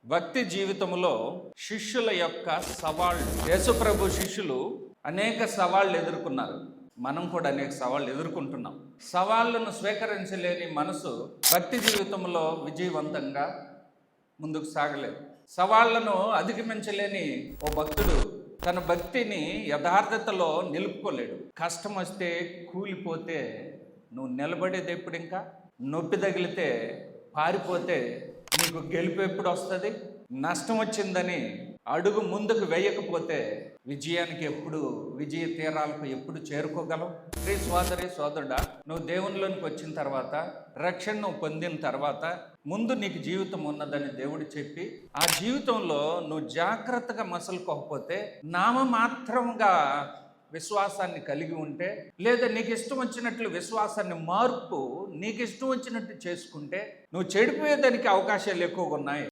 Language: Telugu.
భక్తి జీవితంలో శిష్యుల యొక్క సవాళ్ళు. యేసుప్రభు శిష్యులు అనేక సవాళ్ళు ఎదుర్కొన్నారు. మనం కూడా అనేక సవాళ్ళు ఎదుర్కొంటున్నాం. సవాళ్ళను స్వీకరించలేని మనసు భక్తి జీవితంలో విజయవంతంగా ముందుకు సాగలేదు. సవాళ్లను అధిగమించలేని ఓ భక్తుడు తన భక్తిని యథార్థతలో నిలుపుకోలేడు. కష్టం వస్తే కూలిపోతే నువ్వు నిలబడేది ఎప్పుడు? ఇంకా నొప్పి తగిలితే పారిపోతే నీకు గెలుపు ఎప్పుడు వస్తుంది? నష్టం వచ్చిందని అడుగు ముందుకు వేయకపోతే విజయ తీరాలకు ఎప్పుడు చేరుకోగలవు? శ్రీ సోదరి సోదరుడా, నువ్వు దేవునిలోనికి వచ్చిన తర్వాత, రక్షణ నువ్వు పొందిన తర్వాత ముందు నీకు జీవితం ఉన్నదని దేవుడు చెప్పి, ఆ జీవితంలో నువ్వు జాగ్రత్తగా మసలుకోకపోతే, నామమాత్రంగా విశ్వాసాన్ని కలిగి ఉంటే, లేదా నీకు ఇష్టం వచ్చినట్లు విశ్వాసాన్ని మార్పు నీకు ఇష్టం వచ్చినట్టు చేసుకుంటే నువ్వు చెడిపోయేదానికి అవకాశాలు ఎక్కువగా ఉన్నాయి.